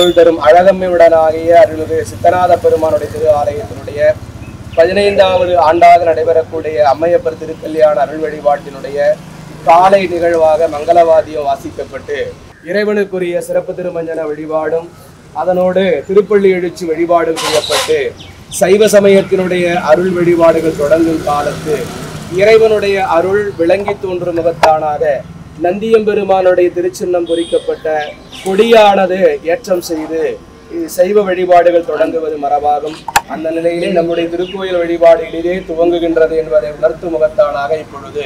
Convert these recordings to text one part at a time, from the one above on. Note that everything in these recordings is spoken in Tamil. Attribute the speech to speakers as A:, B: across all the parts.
A: அருள் தரும் அழகம்மையுடனாகிய அருள்மிகு சித்தநாத பெருமானுடைய திரு ஆலயத்தினுடைய 15வது ஆண்டாக நடைபெறக்கூடிய அம்மையப்பர் திருக்கல்யாண அருள் வழிபாட்டினுடைய காலை நிகழ்வாக மங்களவாதியம் வாசிக்கப்பட்டு இறைவனுக்குரிய சிறப்பு திருமஞ்சன வழிபாடும் அதனோடு திருப்பள்ளி எழுச்சி வழிபாடும் செய்யப்பட்டு சைவ சமயத்தினுடைய அருள் வழிபாடுகள் தொடங்கும் காலத்து இறைவனுடைய அருள் விளங்கி தோன்றும் முகத்தானாக நந்தியம்பெருமானுடைய திருச்சின்னம் பொறிக்கப்பட்ட கொடியானது ஏற்றம் செய்து சைவ வழிபாடுகள் தொடங்குவது மரபாகும். அந்த நிலையிலே நம்முடைய திருக்கோயில் வழிபாடு இடையே துவங்குகின்றது என்பதை உணர்த்தும் முகத்தானாக இப்பொழுது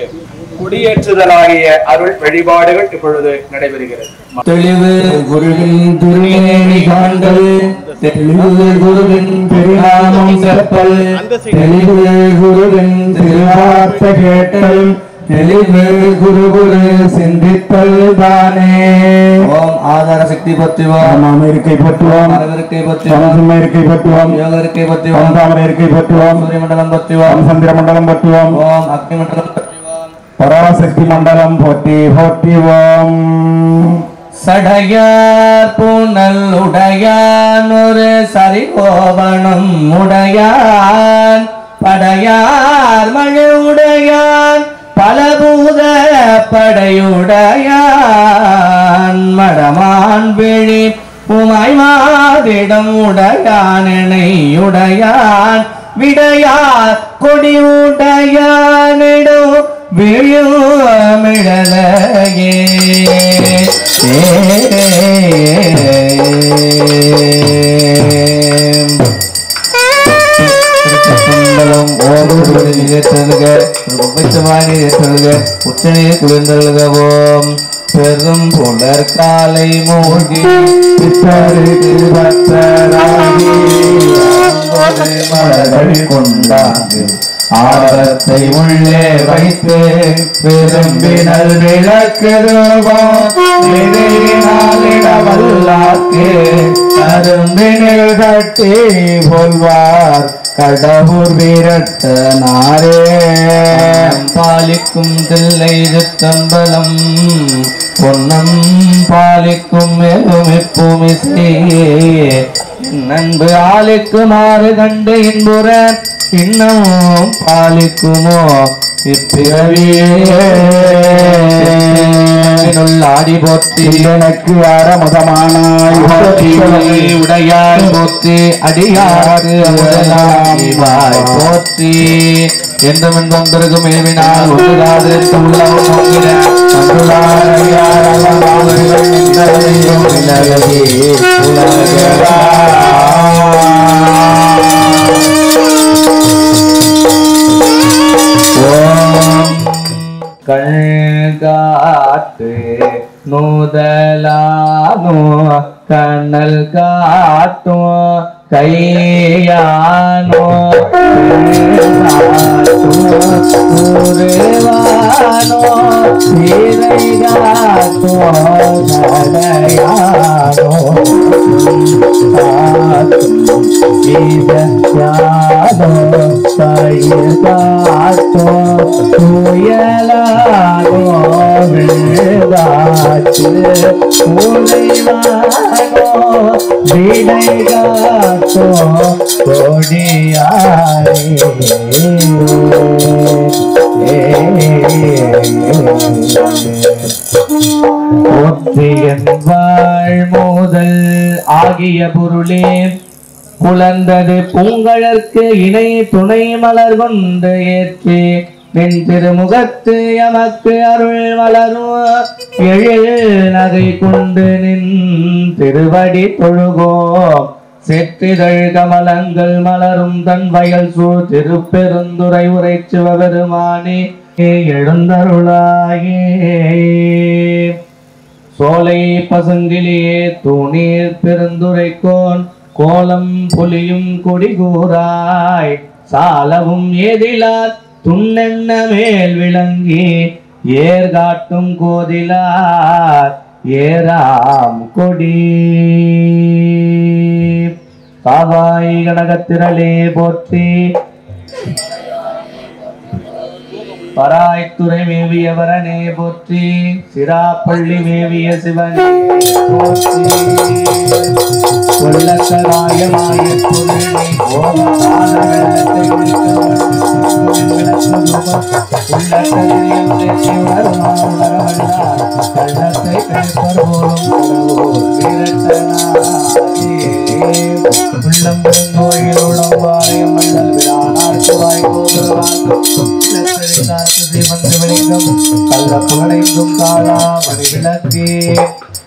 A: கொடியேற்றுதலாகிய அருள் வழிபாடுகள் இப்பொழுது நடைபெறுகிறது.
B: தெளிவு குருவின் திருமேனி காண்டல், தெளிவு குருவின் திருநாமம் செப்பல், தெளிவு குருவின் திருவார்த்தை கேட்டல், தெளிவு குரு குரு சிந்தித்தல் தானே. ஓம் ஆதார சக்தி பற்றுவோம், அமெரிக்கை பற்றுவோம், அரவிற்கை பற்றுவோம், இருக்கை பற்றுவோம், யோக இருக்கை பற்றுவோம், தாமரை இருக்கை பற்றுவோம், சூரிய மண்டலம் பற்றுவோம், சந்திர மண்டலம் பற்றுவோம், ஓம் அக்னி மண்டலம் பற்றுவோம், பராசக்தி மண்டலம் போற்றி போற்றிவோம். சடையார் பூனல் உடையான் ஒரு சரிகோவனும் உடையான், படையார் மழை உடையான், பலபூத படையுடையான், மடமான் விழி உமாய் மாதிடம் உடையான், எனையுடையான், விடையார் கொடி உடையானிடம் விழுமிடலையே. உச்சனையை குளிர்ந்தழுகவும் பெரும் புலர் காலை மூழ்கி மலர்கள் கொண்டாந்து ஆரத்தை உள்ளே வைத்து விரும்பினல் விளக்குவல்லாக்கு அரும்பினில் கட்டி போல்வார் கடவுர் வீரட்டனாரே. பாலிக்கும் தில்லை தம்பலம் பொன்னம் பாலிக்கும் எலுமிப்புமிசை நண்பு ஆலிக்குமாறு கண்டு இன்புற இன்னமும் பாலிக்குமோ இப்பிறவியே. ஆடி போற்றி எனக்கு அறமுதமானாய் உடையார் போற்றி அடியாறு முதலாய் போற்றி என்றும் தொந்தருக்கும் மேவினால் உள்ளம் கண்காட்டு நூதலானோ கண்ணல் காட்டோ கையானோ ஊரேவானோ சீரைகாட்டோ நடையானோ ஈதயானோ கையாட்டோ துயலானோ வேதாச்சு ஊரைவானோ வீடைகாட்டோ கொடியாரே. ஒத்தியன் வாழ் மோதல் ஆகிய பொருளே புலர்ந்தது பூங்கழற்கு இணை துணை மலர் கொண்டு ஏற்றி நின் திருமுகத்து எமக்கு அருள் வளரும் எழில் நகை கொண்டு நின் திருவடி தொழுகோம். செற்றிதழ் கமலங்கள் மலரும் தன் வயல் சூழ் திருப்பெருந்துரை உரை சிவபெருமானே எழுந்தருளாயே. சோலை பசுங்கிலியே தூணீர் பெருந்துரைக்கோன் கோலம் புலியும் கொடிகூராய் சாலவும் ஏதிலார் துண்ணெண்ண மேல் விளங்கி ஏர்காட்டும் கோதிலார் ஏராம் கொடி. காவாய் கனகத்திரளே போற்றி பராய்த்துறை மேவிய வரனே போற்றி சிராப்பள்ளி மேவிய சிவனே போற்றி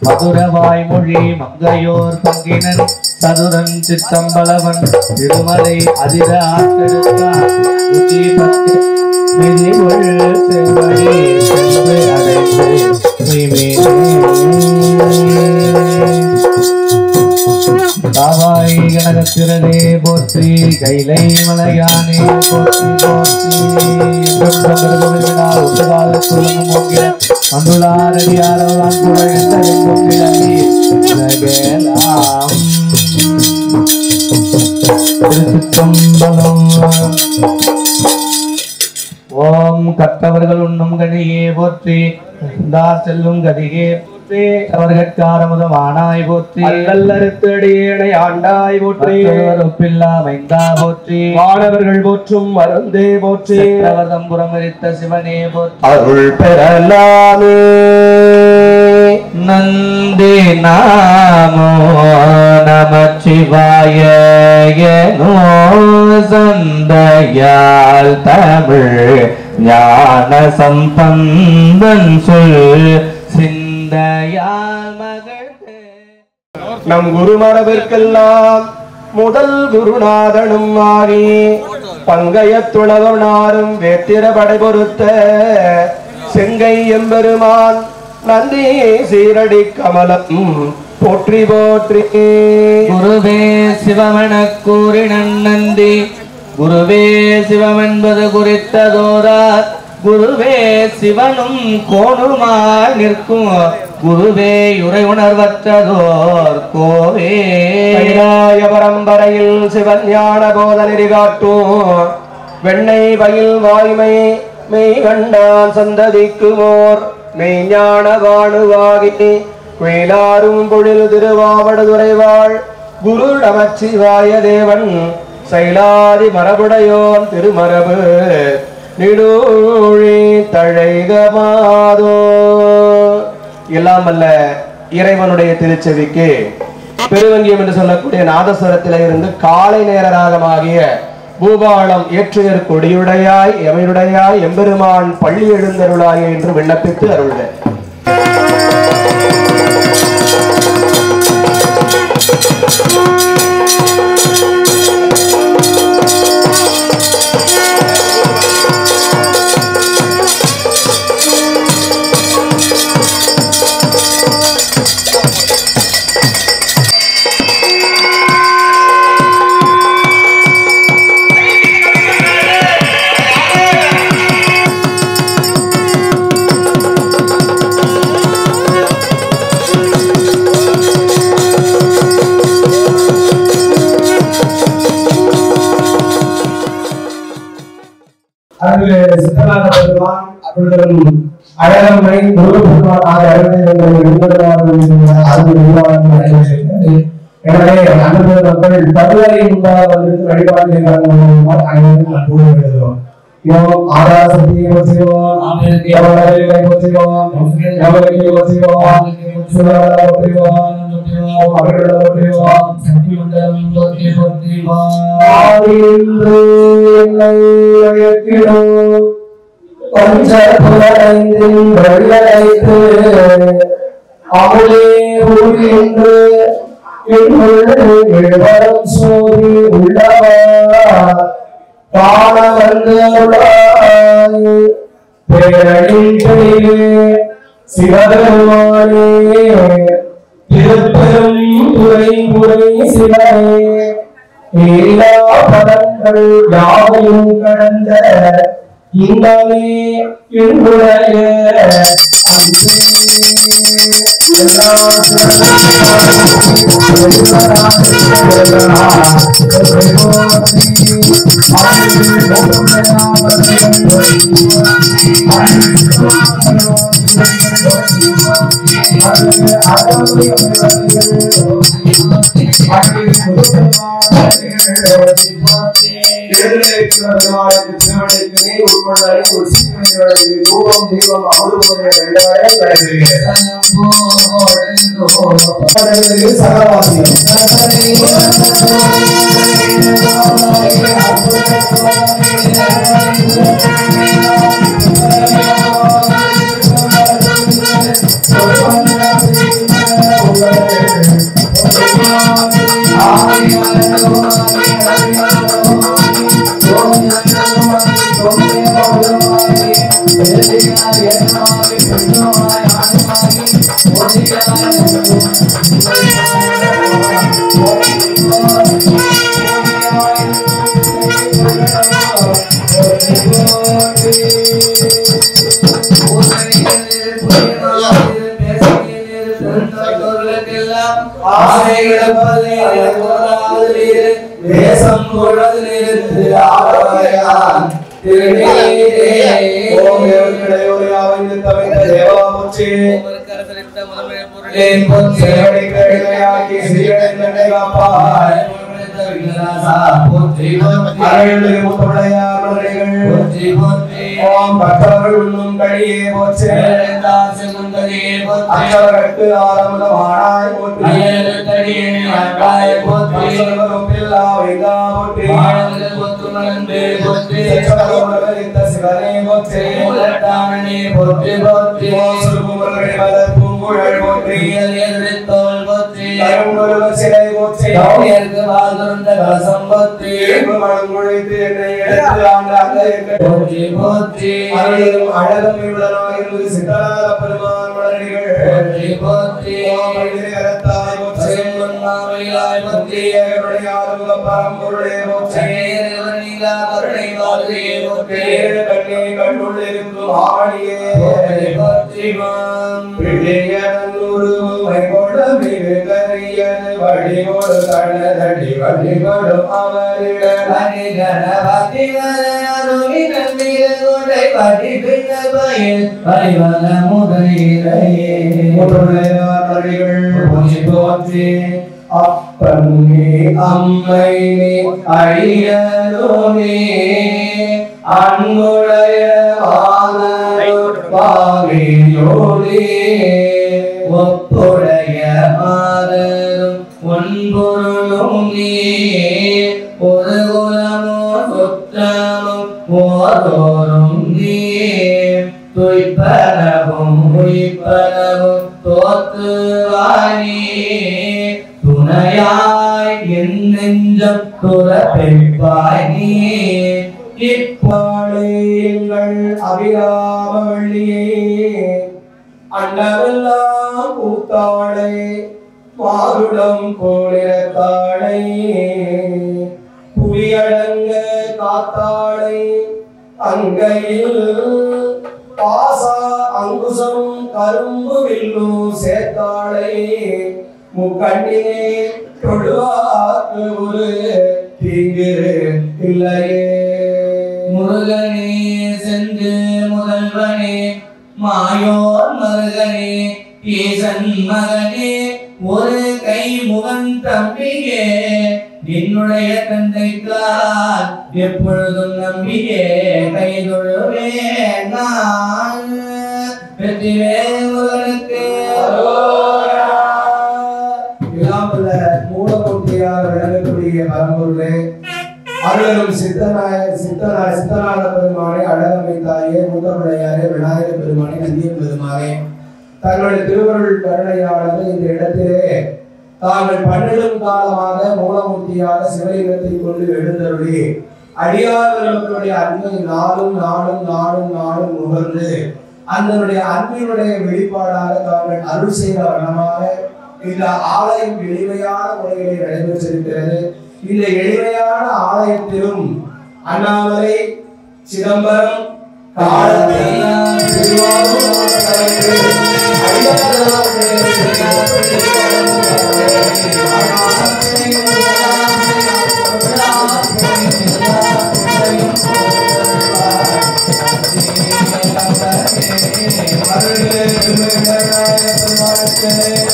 B: மதுரவாய் மொழி மங்கையோர் பங்கினன் சதுரன் சித்தம்பலவன் திருமலை அதிர ஆற்றெடுத்தார் தாவாய் கனகத்திரனே போற்றி கைலை மலையானே போற்றி போற்றி மந்துளாரடியாரவான் ஓம் கற்றவர்கள் உண்ணும் கனியே போற்றி செல்லும் கதியே போற்றி அவர்கட்காரமுதம் ஆனாய் போற்றி
A: அல்லறுத்தடியேனை ஆண்டாய் போற்றி
B: ஒப்பில்லா மைந்தா போற்றி
A: மாணவர்கள் போற்றும் மருந்தே போற்றி
B: தம்புரம் எரித்த சிவனே போற்றி
A: அருள் பெறலாமே
B: நந்தி நாமோ நமச்சிவாய எனோ சந்தையால் தமிழ் ஞான சம்பந்தன் சொல் சிந்தையால் மகள்
A: நம் குருமரபிற்கெல்லாம் முதல் குருநாதனும் ஆகி பங்கைய துளவனாரும் வேத்திர படை பொறுத்த செங்கை எம்பெருமான் நந்தி சீரடி கமலம் போற்றி போற்றி
B: குருவே சிவமென கூறினன் நந்தி குருவே சிவமென்பது குறித்ததோரார் குருவே சிவனும் கோணுமாய் நிற்கும் குருவே உரை உணர்வற்றதோர் கோவே
A: பரம்பரையில் சிவன் ஞான போதனெறி காட்டும் வெண்ணை பயில் வாய்மை மெய் கண்டான் சந்ததிக்குமோர் மெய்ஞான வாணுவாகி குயிலாரும் பொழில் திருவாவடுதுறைவாள் குரு நமச்சிவாய தேவன் சைலாதி மரபுடையோன் திருமரபு நிடூழி தழைகமாதோ. எல்லாம் அல்ல இறைவனுடைய திருச்செவிக்கு பெருவங்கியம் என்று சொல்லக்கூடிய நாதஸ்வரத்தில இருந்து காலை நேர ராகமாகிய பூபாலம் ஏற்றுயர் கொடியுடையாய் எமையுடையாய் எம்பெருமான் பள்ளி எழுந்தருளாய் என்று விண்ணப்பித்து அருள்க. சித்தநாத பெருமான் அவர்களும் அழகம்மை முருகப்பெருமான் எனவே அன்பு மக்கள் தருவரை உண்டாக வந்திருந்து வழிபாடு எழுதுவோம். ஆதாசக்தியை போற்றுவோம், அவர்களை போற்றுவோம், அவர்களை போற்றுவோம், அவர்களை போற்றுவோம், சக்தி உண்டவன் போற்றி போற்றுவோம். பஞ்சபுரத்தின் வழியழைத்து அவளே ஊரின்று எழுவரும் சோதி உள்ளவா காண வந்தருளாய் பேரழின் சிவபெருமானே திருப்பெரும் துறை முறை சிவனே எல்லா பதங்கள் யாவையும் கடந்த இன்பமே இன்புடைய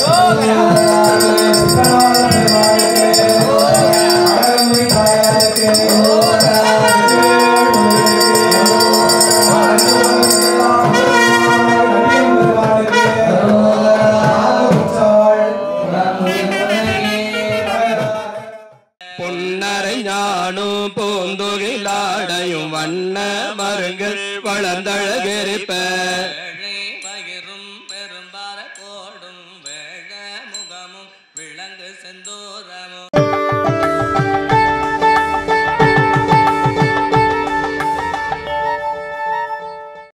B: Oh,
C: பூந்துகிலாடையும் வண்ண மருங்கள் வளர்ந்தழகெரிப்ப
D: பகிரும் பெரும்பார கோடும் வேழ முகமும் விளங்கு செந்தூரமும்